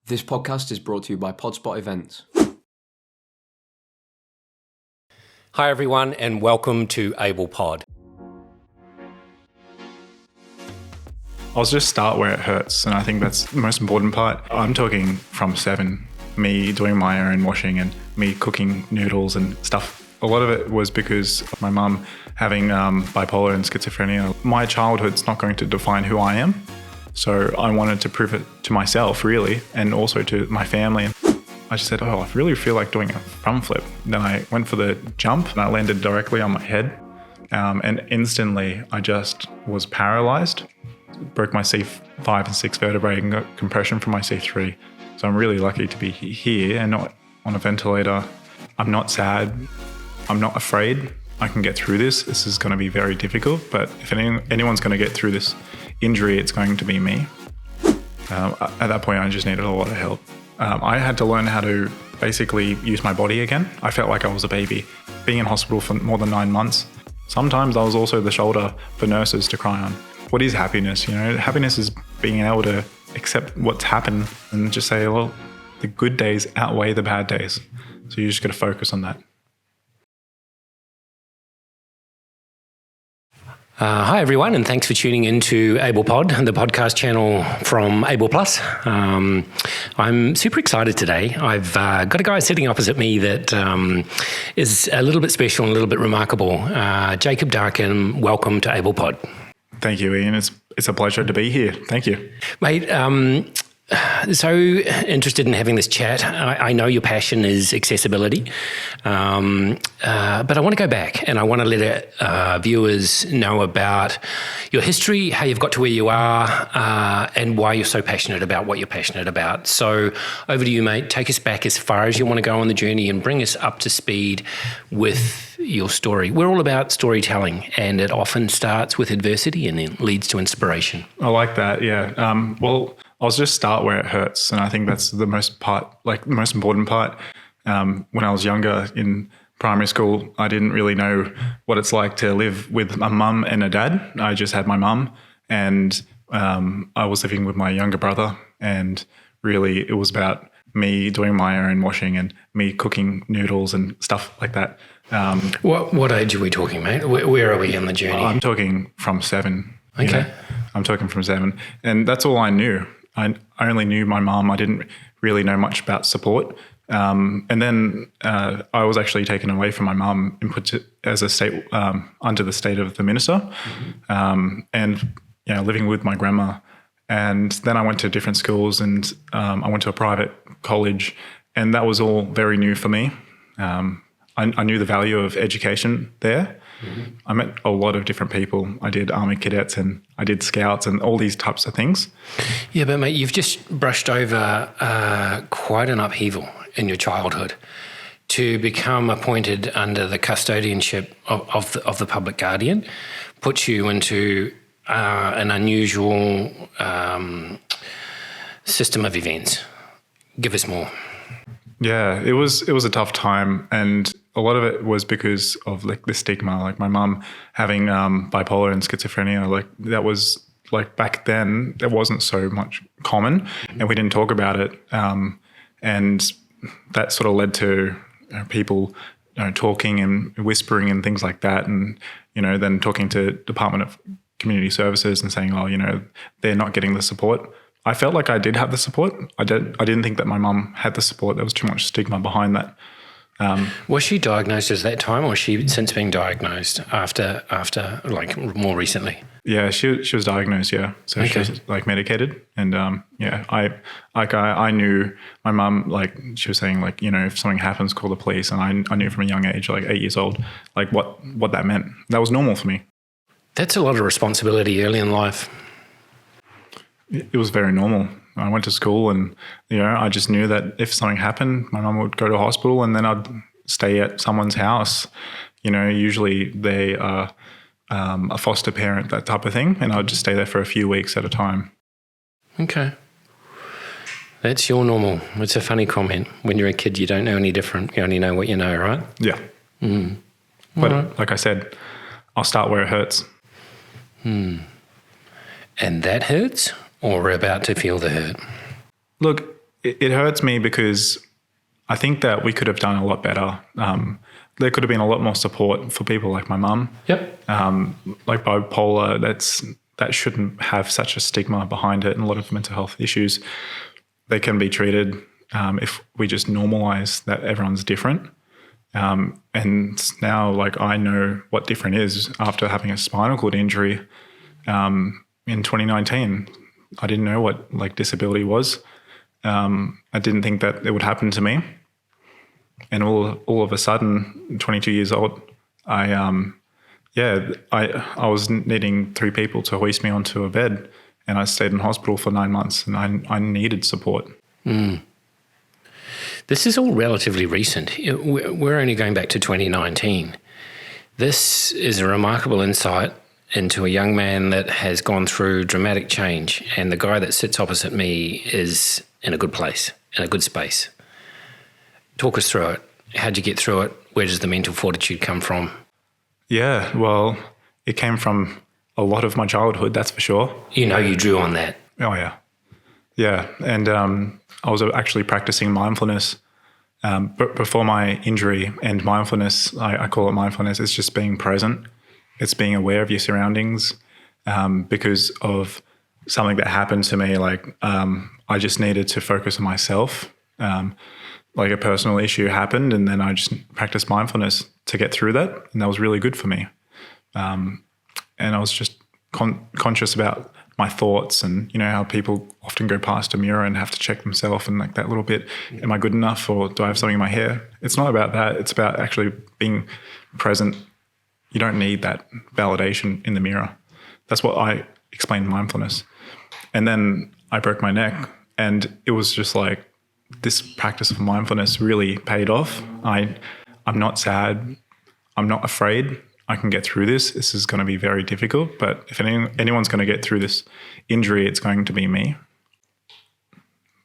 This podcast is brought to you by Podspot Events. Hi everyone and welcome to Able Pod. I'll just start where it hurts, and I think that's the most important part. I'm talking from 7, me doing my own washing and me cooking noodles and stuff. A lot of it was because of my mum having bipolar and schizophrenia. My childhood's not going to define who I am, so I wanted to prove it to myself, really, and also to my family. I just said, I really feel like doing a front flip. Then I went for the jump and I landed directly on my head, and instantly I just was paralyzed. Broke my C5 and 6 vertebrae and got compression from my C3. So I'm really lucky to be here and not on a ventilator. I'm not sad. I'm not afraid. I can get through this. This is going to be very difficult, but if anyone's going to get through this injury, it's going to be me. At that point, I just needed a lot of help. I had to learn how to basically use my body again. I felt like I was a baby. Being in hospital for more than 9 months, sometimes I was also the shoulder for nurses to cry on. What is happiness? Happiness is being able to accept what's happened and just say, well, the good days outweigh the bad days. So you just got to focus on that. Hi everyone and thanks for tuning into Able Pod, the podcast channel from Able Plus. I'm super excited today. I've got a guy sitting opposite me that is a little bit special and a little bit remarkable. Jacob Darkin, welcome to Able Pod. Thank you, Ian. It's a pleasure to be here. Thank you. Mate, so interested in having this chat. I know your passion is accessibility, but I want to go back and I want to let viewers know about your history, how you've got to where you are, and why you're so passionate about what you're passionate about. So over to you, mate. Take us back as far as you want to go on the journey and bring us up to speed with your story. We're all about storytelling, and it often starts with adversity and then leads to inspiration. I like that, yeah. Well, I'll just start where it hurts, and I think that's the most important part. When I was younger in primary school, I didn't really know what it's like to live with a mum and a dad. I just had my mum, and I was living with my younger brother, and really it was about me doing my own washing and me cooking noodles and stuff like that. What age are we talking, mate? Where are we in the journey? I'm talking from 7. Okay. I'm talking from 7. And that's all I knew. I only knew my mum. I didn't really know much about support. And then I was actually taken away from my mum and put as a state under the state of the minister, and living with my grandma. And then I went to different schools, and I went to a private college, and that was all very new for me. I knew the value of education there. Mm-hmm. I met a lot of different people. I did Army Cadets and I did Scouts and all these types of things. Yeah, but mate, you've just brushed over quite an upheaval in your childhood to become appointed under the custodianship of the public guardian, puts you into an unusual system of events. Give us more. Yeah, it was a tough time, and a lot of it was because of like the stigma, like my mum having bipolar and schizophrenia. Like that was like back then, it wasn't so much common, and we didn't talk about it, and that sort of led to people talking and whispering and things like that, and then talking to Department of Community Services and saying, they're not getting the support. I felt like I did have the support. I didn't think that my mum had the support. There was too much stigma behind that. Was she diagnosed at that time, or has she since been diagnosed after like more recently? Yeah, she was diagnosed. Yeah, so okay. She was like medicated, and I knew my mum, like she was saying, like if something happens, call the police, and I knew from a young age, like 8 years old, like what that meant. That was normal for me. That's a lot of responsibility early in life. It was very normal. I went to school, and I just knew that if something happened, my mum would go to hospital, and then I'd stay at someone's house. Usually they are a foster parent, that type of thing, and I'd just stay there for a few weeks at a time. Okay. That's your normal. It's a funny comment. When you're a kid, you don't know any different. You only know what you know, right? Yeah. Mm. But like I said, I'll start where it hurts. And that hurts, or we're about to feel the hurt? Look, it hurts me because I think that we could have done a lot better. There could have been a lot more support for people like my mum. Yep. Like bipolar, that shouldn't have such a stigma behind it, and a lot of mental health issues, they can be treated if we just normalize that everyone's different. And now, like, I know what different is after having a spinal cord injury in 2019. I didn't know what like disability was. I didn't think that it would happen to me. And all of a sudden, 22 years old, I was needing 3 people to hoist me onto a bed, and I stayed in hospital for 9 months, and I needed support. This is all relatively recent. We're only going back to 2019. This is a remarkable insight into a young man that has gone through dramatic change, and the guy that sits opposite me is in a good place, in a good space. Talk us through it. How'd you get through it? Where does the mental fortitude come from? Yeah, well, it came from a lot of my childhood, that's for sure. You know, you drew on that. Oh, yeah. Yeah, and I was actually practicing mindfulness before my injury. And mindfulness, I call it mindfulness, it's just being present. It's being aware of your surroundings because of something that happened to me. Like I just needed to focus on myself. Like a personal issue happened, and then I just practiced mindfulness to get through that. And that was really good for me. And I was just conscious about my thoughts, and you know how people often go past a mirror and have to check themselves and like that little bit, am I good enough, or do I have something in my hair? It's not about that. It's about actually being present. You don't need that validation in the mirror. That's what I explained mindfulness. And then I broke my neck, and it was just like this practice of mindfulness really paid off. I'm not sad. I'm not afraid. I can get through this. This is going to be very difficult, but if anyone's going to get through this injury, it's going to be me.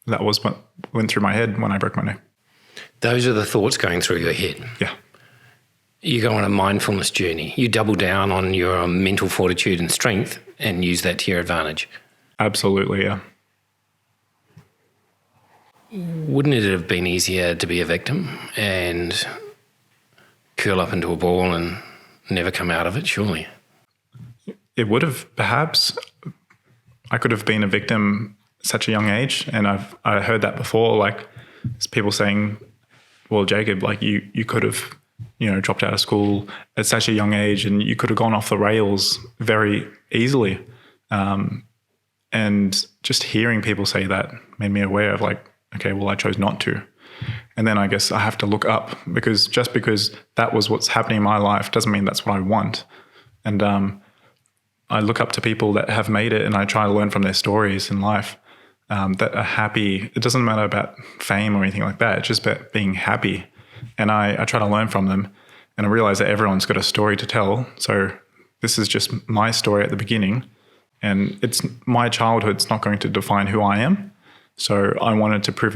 That was what went through my head when I broke my neck. Those are the thoughts going through your head. Yeah. You go on a mindfulness journey. You double down on your mental fortitude and strength and use that to your advantage. Absolutely, yeah. Wouldn't it have been easier to be a victim and curl up into a ball and never come out of it, surely? It would have, perhaps. I could have been a victim at such a young age, and I heard that before, like people saying, well, Jacob, like you could have, dropped out of school at such a young age, and you could have gone off the rails very easily. And just hearing people say that made me aware of like, okay, well, I chose not to. And then I guess I have to look up, because just because that was what's happening in my life doesn't mean that's what I want. And I look up to people that have made it, and I try to learn from their stories in life that are happy. It doesn't matter about fame or anything like that. It's just about being happy. And I try to learn from them. And I realize that everyone's got a story to tell. So this is just my story at the beginning. And it's my childhood's not going to define who I am. So I wanted to prove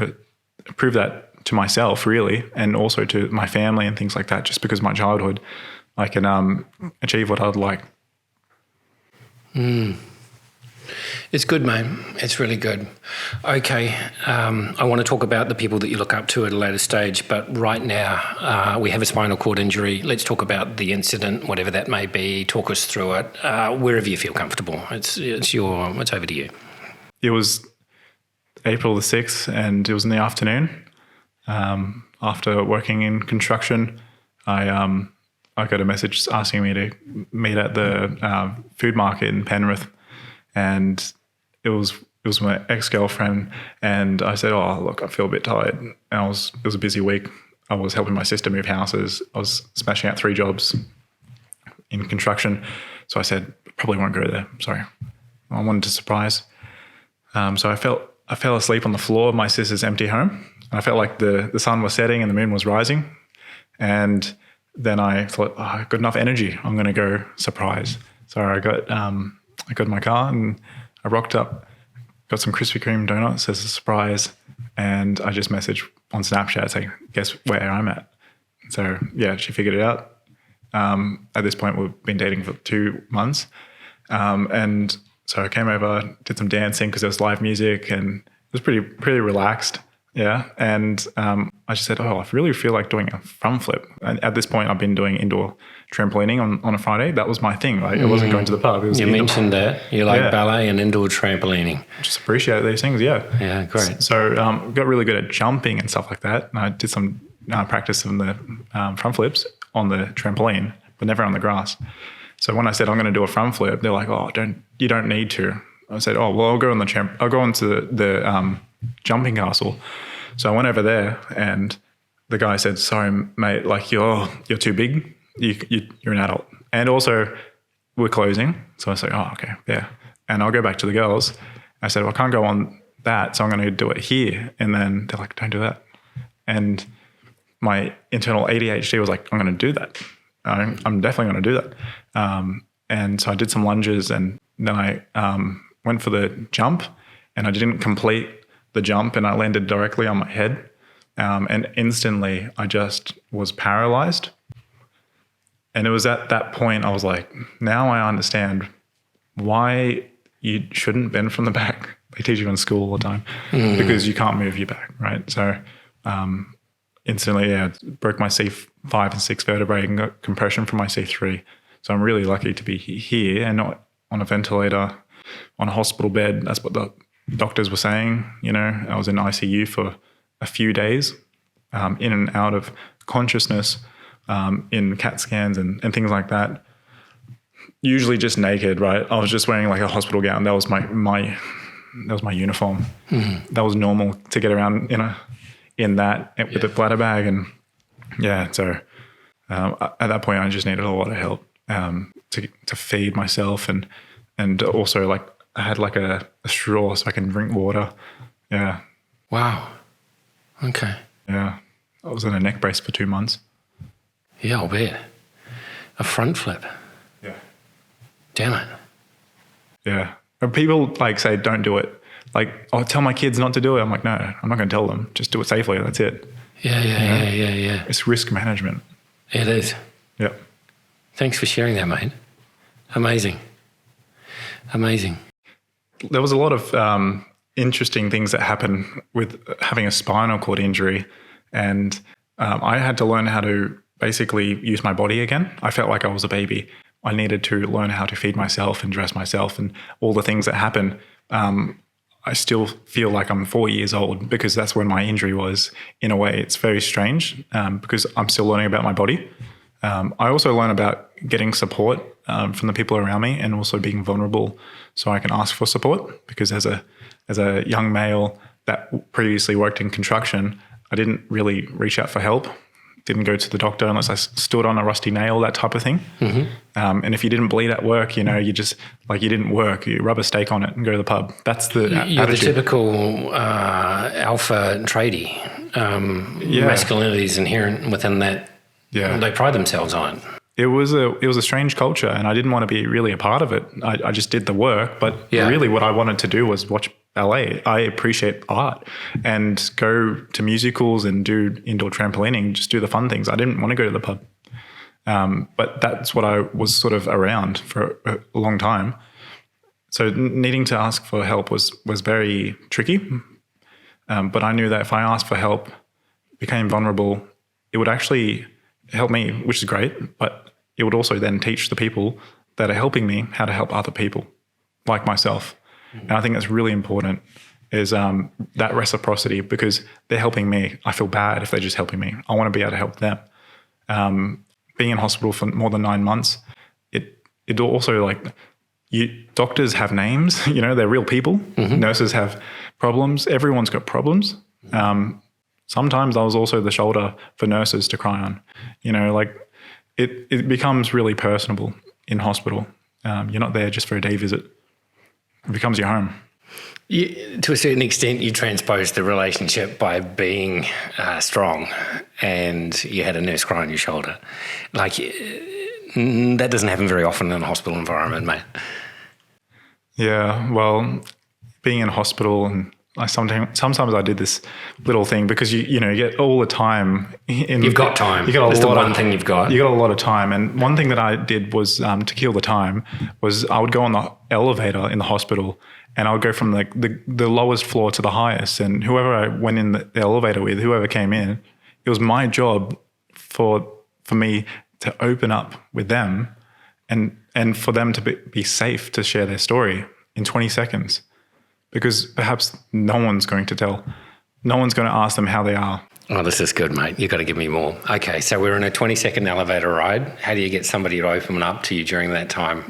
that to myself, really, and also to my family and things like that. Just because of my childhood, I can achieve what I'd like. It's good, mate. It's really good. Okay, I want to talk about the people that you look up to at a later stage, but right now we have a spinal cord injury. Let's talk about the incident, whatever that may be. Talk us through it, wherever you feel comfortable. It's over to you. It was April the 6th, and it was in the afternoon. After working in construction, I got a message asking me to meet at the food market in Penrith, and it was my ex-girlfriend, and I said, "Oh, look, I feel a bit tired." And it was a busy week. I was helping my sister move houses. I was smashing out 3 jobs in construction, so I said, "Probably won't go there. Sorry." I wanted to surprise. So I fell asleep on the floor of my sister's empty home. I felt like the sun was setting and the moon was rising. And then I thought, I've got enough energy. I'm going to go surprise. So I got in my car and I rocked up, got some Krispy Kreme donuts as a surprise. And I just messaged on Snapchat saying, guess where I'm at. So yeah, she figured it out. At this point, we've been dating for 2 months. And so I came over, did some dancing because there was live music, and it was pretty relaxed. Yeah. And I just said, I really feel like doing a front flip. And at this point, I've been doing indoor trampolining on a Friday. That was my thing, right? It wasn't going to the pub. It was You indoor. mentioned that. You like ballet and indoor trampolining. Just appreciate these things, yeah. Yeah, great. So got really good at jumping and stuff like that. And I did some practice of the front flips on the trampoline, but never on the grass. So when I said I'm going to do a front flip, they're like, you don't need to. I said, I'll go on I'll go into the jumping castle. So I went over there, and the guy said, sorry, mate, like you're too big. You're an adult. And also we're closing. So I said, okay, yeah. And I'll go back to the girls. I said, I can't go on that, so I'm going to do it here. And then they're like, don't do that. And my internal ADHD was like, I'm going to do that. I'm definitely going to do that. And so I did some lunges, and then I went for the jump, and I didn't complete the jump, and I landed directly on my head. And instantly I just was paralyzed. And it was at that point I was like, now I understand why you shouldn't bend from the back. They teach you in school all the time because you can't move your back, right? So instantly, broke my C5 and 6 vertebrae and got compression from my C3. So I'm really lucky to be here and not on a ventilator, on a hospital bed. That's what the doctors were saying. I was in ICU for a few days, in and out of consciousness, in CAT scans and things like that. Usually just naked, right? I was just wearing like a hospital gown. That was my uniform. That was normal to get around in that with a bladder bag. And so at that point I just needed a lot of help to feed myself, and also like I had like a straw so I can drink water. Yeah. Wow. Okay. Yeah. I was in a neck brace for 2 months. Yeah, I'll bet. A front flip. Yeah. Damn it. Yeah. And people like say, don't do it. Like, tell my kids not to do it. I'm like, no, I'm not going to tell them. Just do it safely. That's it. Yeah. It's risk management. It is. Yep. Thanks for sharing that, mate. Amazing. There was a lot of interesting things that happened with having a spinal cord injury. And I had to learn how to basically use my body again. I felt like I was a baby. I needed to learn how to feed myself and dress myself and all the things that happen. I still feel like I'm 4 years old because that's when my injury was. In a way, it's very strange because I'm still learning about my body. I also learn about getting support from the people around me and also being vulnerable so I can ask for support, because as a young male that previously worked in construction, I didn't really reach out for help. Didn't go to the doctor unless I stood on a rusty nail, that type of thing. And if you didn't bleed at work, you just like you didn't work. You rub a steak on it and go to the pub. That's the You're attitude. the typical alpha tradie. Masculinity is inherent within that. Yeah. They pride themselves on it. It was a strange culture, and I didn't want to be really a part of it. I just did the work, but really what I wanted to do was watch ballet. I appreciate art and go to musicals and do indoor trampolining, just do the fun things. I didn't want to go to the pub. But that's what I was sort of around for a long time. So needing to ask for help was very tricky. But I knew that if I asked for help, became vulnerable, it would actually help me, which is great, but it would also then teach the people that are helping me how to help other people like myself. And I think that's really important, is that reciprocity, because they're helping me. I feel bad if they're just helping me. I want to be able to help them. Being in hospital for more than 9 months, it also like doctors have names, they're real people. Nurses have problems. Everyone's got problems. Sometimes I was also the shoulder for nurses to cry on. It becomes really personable in hospital. You're not there just for a day visit. It becomes your home. To a certain extent, you transposed the relationship by being strong, and you had a nurse cry on your shoulder. Like, that doesn't happen very often in a hospital environment, mate. Yeah, well, being in hospital, and sometimes I did this little thing because you get all the time. You've got time. That's the one thing you've got. You got a lot of time, and one thing that I did was to kill the time was I would go on the elevator in the hospital, and I'll go from like the lowest floor to the highest. And whoever I went in the elevator with, whoever came in, it was my job for me to open up with them and for them to be safe to share their story in 20 seconds. Because perhaps no one's going to ask them how they are. Oh, this is good, mate. You've got to give me more. Okay, so we're in a 20-second elevator ride. How do you get somebody to open up to you during that time?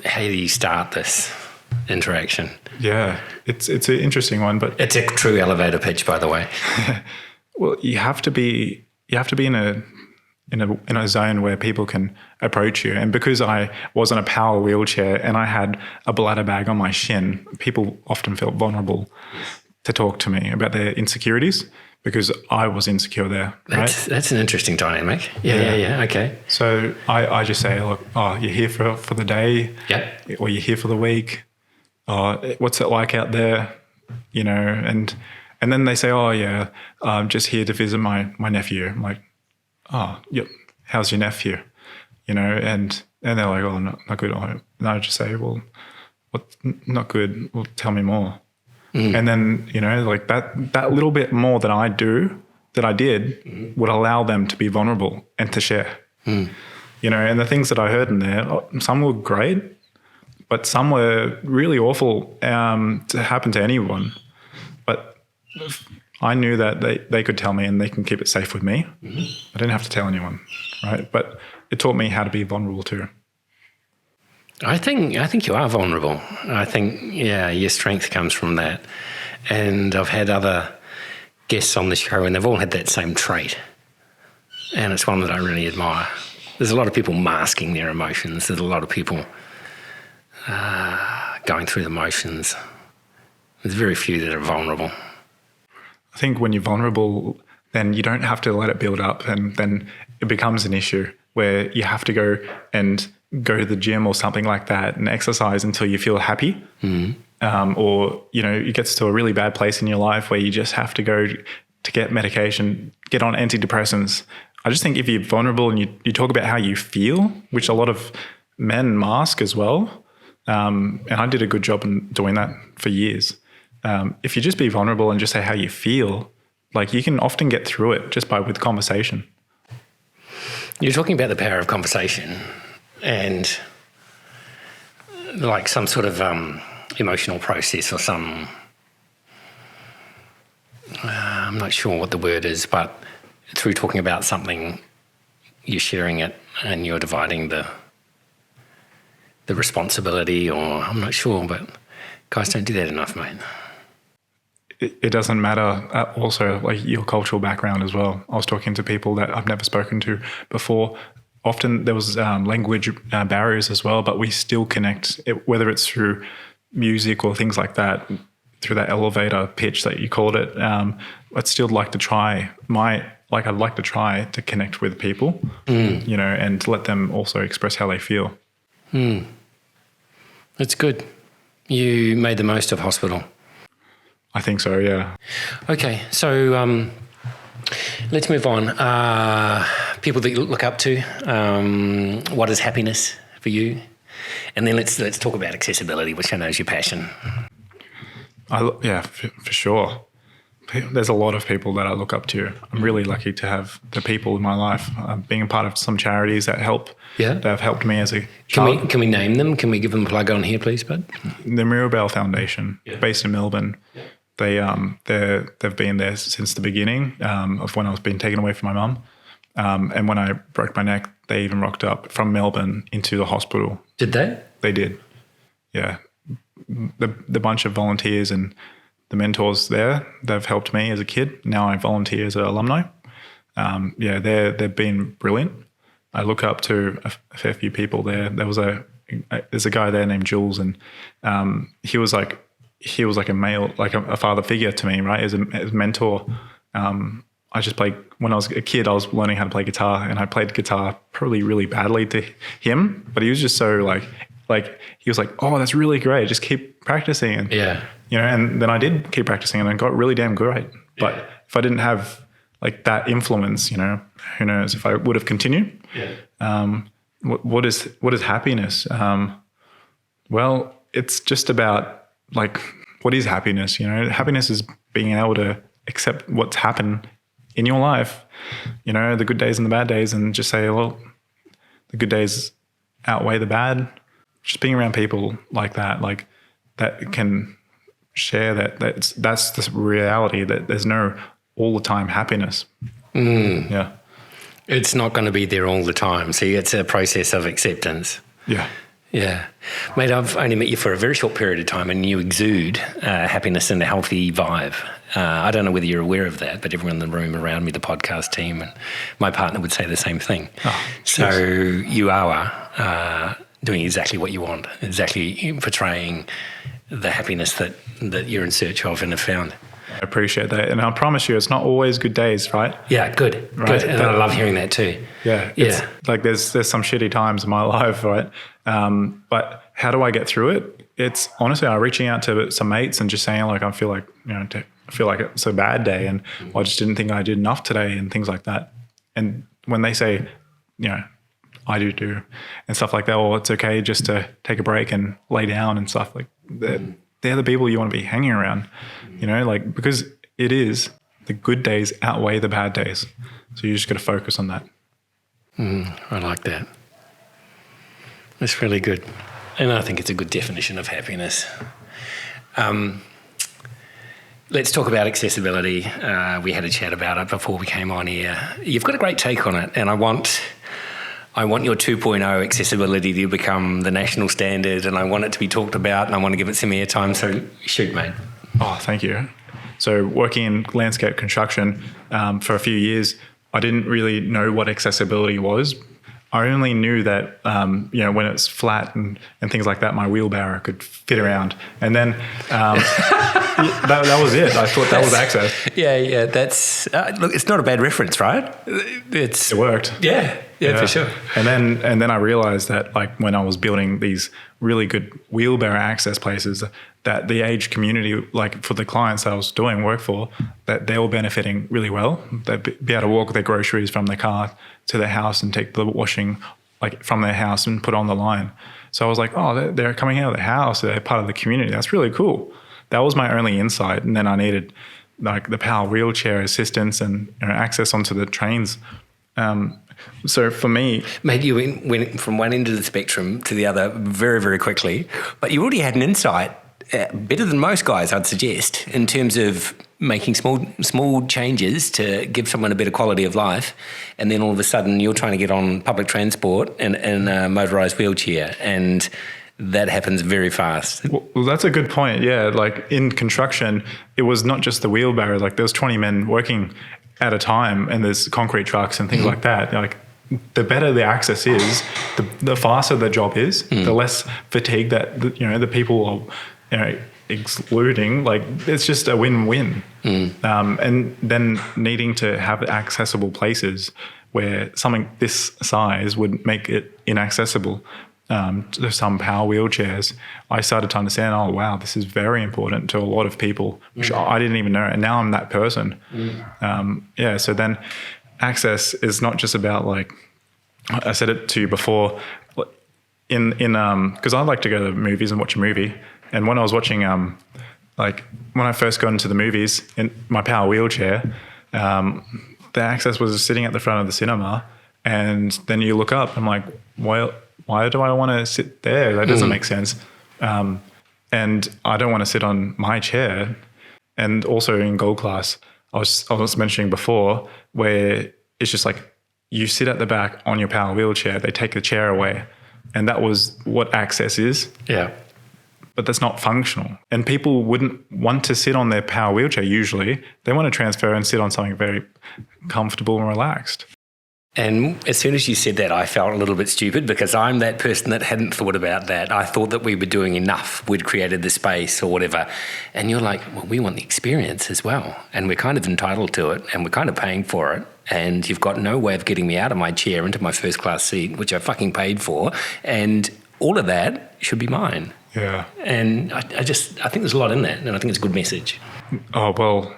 How do you start this interaction? Yeah, it's an interesting one, but it's a true elevator pitch, by the way. Well, you have to be in a zone where people can approach you. And because I was in a power wheelchair and I had a bladder bag on my shin, people often felt vulnerable to talk to me about their insecurities because I was insecure there. That's an interesting dynamic. Yeah. Okay. So I just say, look, you're here for the day, or you're here for the week. What's it like out there? And then they say, I'm just here to visit my nephew. I'm like, yep. How's your nephew? And they're like, oh, not good. And I just say, well, what's not good? Well, tell me more. And then, like that little bit more that I did would allow them to be vulnerable and to share. And the things that I heard in there, some were great, but some were really awful to happen to anyone. But I knew that they could tell me and they can keep it safe with me. I didn't have to tell anyone, right? But it taught me how to be vulnerable too. I think you are vulnerable. I think, your strength comes from that. And I've had other guests on the show and they've all had that same trait. And it's one that I really admire. There's a lot of people masking their emotions. There's a lot of people going through the motions. There's very few that are vulnerable. I think when you're vulnerable, then you don't have to let it build up, and then it becomes an issue where you have to go to the gym or something like that and exercise until you feel happy. Or, it gets to a really bad place in your life where you just have to go to get medication, get on antidepressants. I just think if you're vulnerable and you talk about how you feel, which a lot of men mask as well, and I did a good job in doing that for years. If you just be vulnerable and just say how you feel, like you can often get through it just with conversation. You're talking about the power of conversation and like some sort of emotional process or some, I'm not sure what the word is, but through talking about something, you're sharing it and you're dividing the responsibility, or I'm not sure, but guys don't do that enough, mate. It doesn't matter also like your cultural background as well. I was talking to people that I've never spoken to before. Often there was language barriers as well, but we still connect, whether it's through music or things like that, through that elevator pitch that you called it. I'd still like to try I'd like to try to connect with people, and let them also express how they feel. That's good. You made the most of hospital. I think so, yeah. Okay, so let's move on. People that you look up to. What is happiness for you? And then let's talk about accessibility, which I know is your passion. For sure. There's a lot of people that I look up to. I'm really lucky to have the people in my life. Being a part of some charities that have helped me as a child. Can we name them? Can we give them a plug on here, please, bud? The Mirabelle Foundation, based in Melbourne. They've been there since the beginning of when I was being taken away from my mum. And when I broke my neck, they even rocked up from Melbourne into the hospital. Did they? They did. Yeah. The bunch of volunteers and the mentors there, they've helped me as a kid. Now I volunteer as an alumni. They've been brilliant. I look up to a fair few people there. There's a guy there named Jules, and he was like a male, like a father figure to me, right? As a mentor. I just played, when I was a kid, I was learning how to play guitar, and I played guitar probably really badly to him, but he was just so like he was like, oh, that's really great. Just keep practicing. And, and then I did keep practicing and I got really damn great. But if I didn't have like that influence, who knows if I would have continued. What is happiness? Well, it's just about like, what is happiness? Happiness is being able to accept what's happened in your life, the good days and the bad days, and just say, well, the good days outweigh the bad. Just being around people like that can share that's the reality, that there's no all the time happiness. Yeah. It's not going to be there all the time. See, it's a process of acceptance. Yeah. Yeah. Mate, I've only met you for a very short period of time and you exude happiness and a healthy vibe. I don't know whether you're aware of that, but everyone in the room around me, the podcast team and my partner would say the same thing. Oh, so you are doing exactly what you want, exactly portraying the happiness that you're in search of and have found. I appreciate that. And I promise you, it's not always good days, right? Yeah, good. Right? Good. And I love hearing that too. Yeah. It's like there's some shitty times in my life, right? But how do I get through it? It's honestly, I'm reaching out to some mates and just saying like, I feel like it's a bad day and I just didn't think I did enough today and things like that. And when they say, I do and stuff like that, or it's okay just to take a break and lay down and stuff like that. They're the people you want to be hanging around, because it is the good days outweigh the bad days. So you just got to focus on that. I like that. That's really good. And I think it's a good definition of happiness. Let's talk about accessibility. We had a chat about it before we came on here. You've got a great take on it, and I want your 2.0 accessibility to become the national standard, and I want it to be talked about, and I want to give it some airtime. So shoot, mate. Oh, thank you. So working in landscape construction for a few years, I didn't really know what accessibility was. I only knew that, when it's flat and things like that, my wheelbarrow could fit around. And then that was it. I thought that was access. Yeah. That's look. It's not a bad reference, right? It worked. Yeah, for sure. And then I realized that, like, when I was building these really good wheelbarrow access places, that the aged community, like for the clients I was doing work for, that they were benefiting really well. They'd be able to walk their groceries from their car to their house and take the washing like from their house and put on the line. So I was like, oh, they're coming out of the house. They're part of the community. That's really cool. That was my only insight. And then I needed like the power wheelchair assistance and access onto the trains. So for me... Mate, you went from one end of the spectrum to the other very, very quickly, but you already had an insight, better than most guys, I'd suggest, in terms of making small changes to give someone a better quality of life, and then all of a sudden you're trying to get on public transport in a motorised wheelchair, and that happens very fast. Well, that's a good point, yeah. Like in construction, it was not just the wheelbarrow, like there was 20 men working at a time, and there's concrete trucks and things like that. Like the better the access is, the faster the job is, the less fatigue that the people are excluding. Like it's just a win-win. And then needing to have accessible places where something this size would make it inaccessible to some power wheelchairs, I started to understand, oh wow, this is very important to a lot of people, which I didn't even know, and now I'm that person. So then access is not just about, like I said it to you before, in because I like to go to the movies and watch a movie, and when I was watching like when I first got into the movies in my power wheelchair, the access was sitting at the front of the cinema, and then you look up, I'm like, well, why do I want to sit there? That doesn't make sense. And I don't want to sit on my chair. And also in gold class, I was mentioning before, where it's just like you sit at the back on your power wheelchair, they take the chair away. And that was what access is. Yeah. But that's not functional. And people wouldn't want to sit on their power wheelchair usually. They want to transfer and sit on something very comfortable and relaxed. And as soon as you said that, I felt a little bit stupid, because I'm that person that hadn't thought about that. I thought that we were doing enough. We'd created the space or whatever. And you're like, well, we want the experience as well. And we're kind of entitled to it, and we're kind of paying for it. And you've got no way of getting me out of my chair into my first class seat, which I fucking paid for. And all of that should be mine. Yeah. And I think there's a lot in that, and I think it's a good message. Oh, well,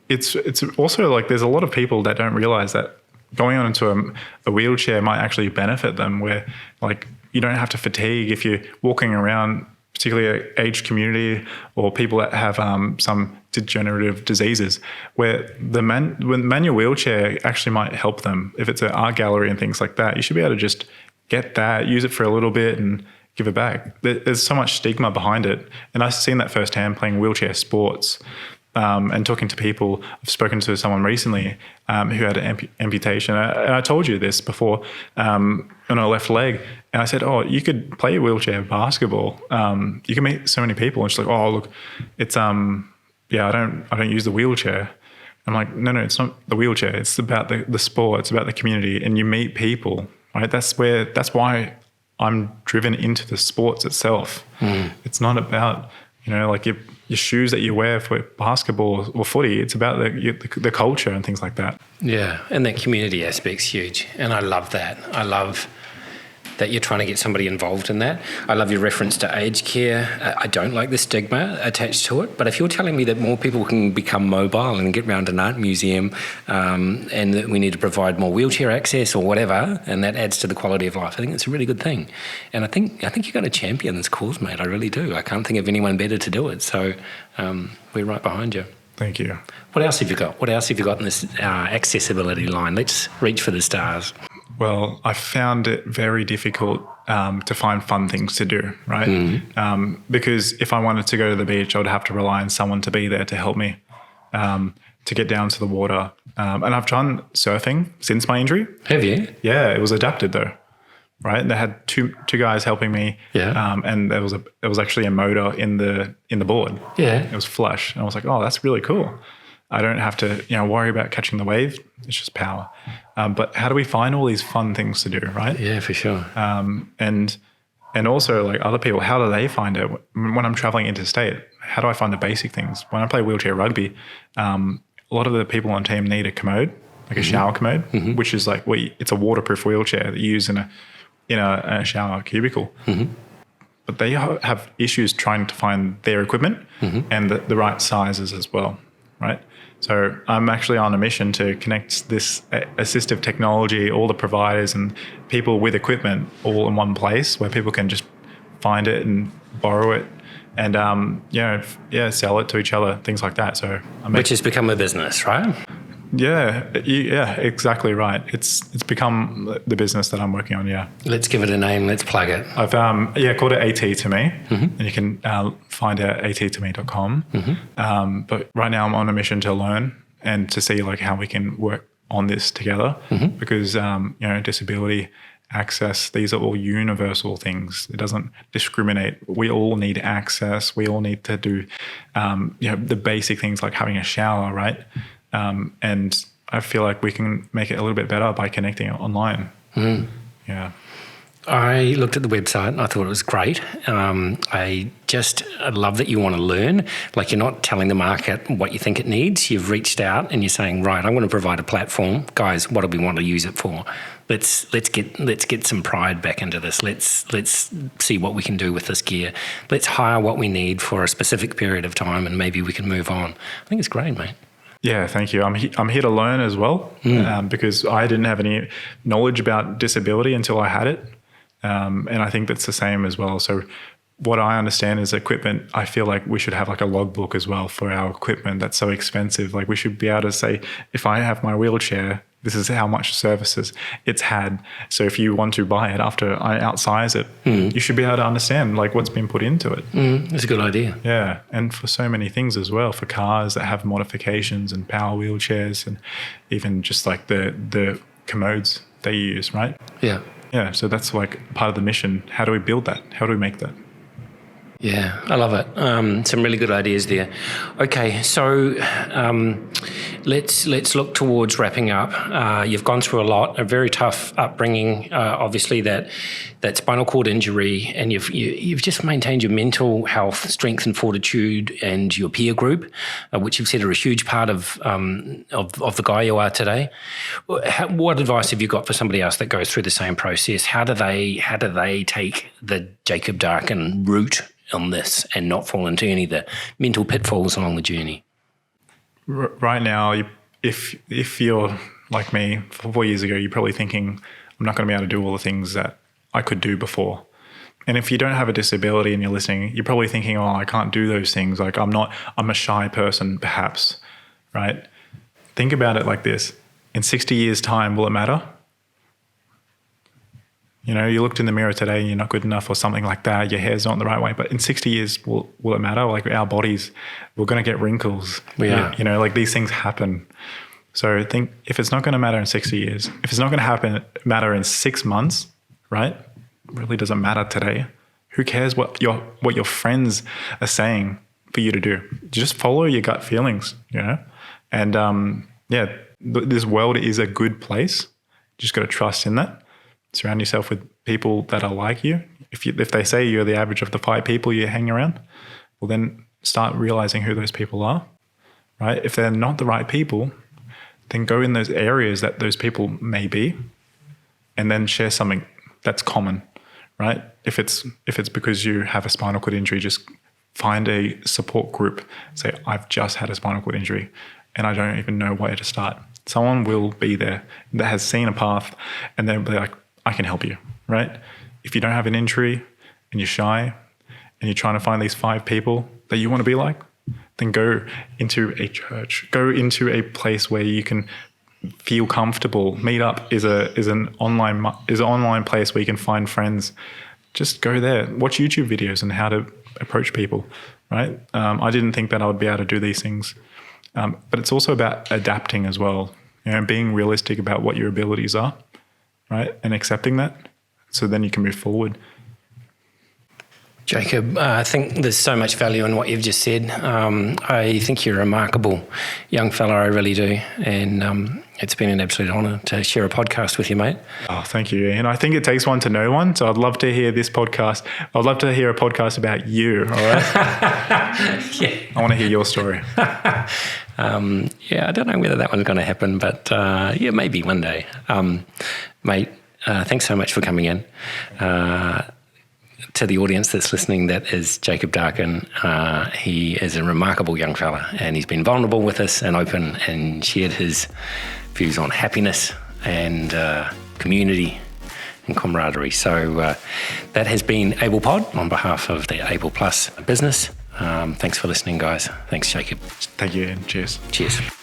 it's also like there's a lot of people that don't realize that going on into a wheelchair might actually benefit them, where like you don't have to fatigue if you're walking around, particularly aged community or people that have some degenerative diseases, where the manual wheelchair actually might help them. If it's an art gallery and things like that, you should be able to just get that, use it for a little bit and give it back. There's so much stigma behind it. And I've seen that firsthand playing wheelchair sports and talking to people. I've spoken to someone recently who had an amputation. And I told you this before on a left leg. And I said, oh, you could play wheelchair basketball. You can meet so many people. And she's like, oh, look, it's, I don't use the wheelchair. I'm like, no, it's not the wheelchair. It's about the sport. It's about the community. And you meet people, right? That's why I'm driven into the sports itself. It's not about, like your shoes that you wear for basketball or footy. It's about the culture and things like that. Yeah, and that community aspect's huge. And I love that. I love that you're trying to get somebody involved in that. I love your reference to aged care. I don't like the stigma attached to it, but if you're telling me that more people can become mobile and get around an art museum and that we need to provide more wheelchair access or whatever, and that adds to the quality of life, I think it's a really good thing. And I think you're going to champion this cause, mate. I really do. I can't think of anyone better to do it. So we're right behind you. Thank you. What else have you got? What else have you got in this accessibility line? Let's reach for the stars. Well, I found it very difficult to find fun things to do, right? Because if I wanted to go to the beach, I would have to rely on someone to be there to help me to get down to the water. And I've done surfing since my injury. Have you? Yeah, it was adapted though, right? They had two guys helping me. Yeah. And there was actually a motor in the board. Yeah. It was flush, and I was like, oh, that's really cool. I don't have to, worry about catching the wave. It's just power. But how do we find all these fun things to do, right? Yeah, for sure. And also, like, other people, how do they find it? When I'm traveling interstate, how do I find the basic things? When I play wheelchair rugby, a lot of the people on the team need a commode, like a shower commode, which is like, it's a waterproof wheelchair that you use in a shower cubicle. But they have issues trying to find their equipment and the right sizes as well, right? So I'm actually on a mission to connect this assistive technology, all the providers and people with equipment all in one place where people can just find it and borrow it and, sell it to each other, things like that. So Which has become a business, right? Yeah, exactly right. It's become the business that I'm working on, yeah. Let's give it a name. Let's plug it. I've called it AT to Me, and you can find it at attome.com. But right now I'm on a mission to learn and to see like how we can work on this together because disability, access, these are all universal things. It doesn't discriminate. We all need access. We all need to do the basic things like having a shower, right? And I feel like we can make it a little bit better by connecting it online. Yeah. I looked at the website and I thought it was great. I love that you want to learn. Like, you're not telling the market what you think it needs. You've reached out and you're saying, right, I'm going to provide a platform. Guys, what do we want to use it for? Let's get some pride back into this. Let's see what we can do with this gear. Let's hire what we need for a specific period of time and maybe we can move on. I think it's great, mate. Yeah, thank you. I'm here to learn as well because I didn't have any knowledge about disability until I had it. And I think that's the same as well. So what I understand is equipment, I feel like we should have like a logbook as well for our equipment that's so expensive. Like, we should be able to say, if I have my wheelchair, this is how much services it's had. So if you want to buy it after I outsize it, you should be able to understand like what's been put into it. That's a good idea. Yeah. And for so many things as well, for cars that have modifications and power wheelchairs and even just like the commodes they use, right? Yeah. Yeah. So that's like part of the mission. How do we build that? How do we make that? Yeah, I love it. Some really good ideas there. Okay, so let's look towards wrapping up. You've gone through a lot, a very tough upbringing. Obviously, that spinal cord injury, and you've just maintained your mental health, strength, and fortitude, and your peer group, which you've said are a huge part of the guy you are today. What advice have you got for somebody else that goes through the same process? How do they take the Jacob Darkin route on this and not fall into any of the mental pitfalls along the journey? Right now, if you're like me 4 years ago, you're probably thinking, I'm not going to be able to do all the things that I could do before. And if you don't have a disability and you're listening, you're probably thinking, oh, I can't do those things. Like I'm a shy person, perhaps, right? Think about it like this. In 60 years' time, will it matter? You know, you looked in the mirror today and you're not good enough or something like that. Your hair's not the right way. But in 60 years, will it matter? Like our bodies, we're going to get wrinkles. You know, like these things happen. So think if it's not going to matter in 60 years, if it's not going to matter in 6 months, right? It really doesn't matter today. Who cares what your friends are saying for you to do? Just follow your gut feelings, you know? And this world is a good place. You just got to trust in that. Surround yourself with people that are like you. If they say you're the average of the 5 people you hang around, well then start realizing who those people are, right? If they're not the right people, then go in those areas that those people may be, and then share something that's common, right? If it's because you have a spinal cord injury, just find a support group. Say, I've just had a spinal cord injury and I don't even know where to start. Someone will be there that has seen a path, and they'll be like, I can help you, right? If you don't have an injury and you're shy and you're trying to find these 5 people that you want to be like, then go into a church, go into a place where you can feel comfortable. Meetup is an online place where you can find friends. Just go there, watch YouTube videos on how to approach people, right? I didn't think that I would be able to do these things. But it's also about adapting as well, you know, being realistic about what your abilities are, right? And accepting that, so then you can move forward. Jacob, I think there's so much value in what you've just said. I think you're a remarkable young fella, I really do. And it's been an absolute honour to share a podcast with you, mate. Oh, thank you. And I think it takes one to know one. So I'd love to hear this podcast. I'd love to hear a podcast about you, all right? Yeah. I want to hear your story. I don't know whether that one's going to happen, but maybe one day. Mate, thanks so much for coming in. To the audience that's listening, that is Jacob Darkin. He is a remarkable young fella, and he's been vulnerable with us and open and shared his views on happiness and community and camaraderie. So that has been Able Pod on behalf of the Able Plus business. Thanks for listening, guys. Thanks, Jacob. Thank you, and cheers. Cheers.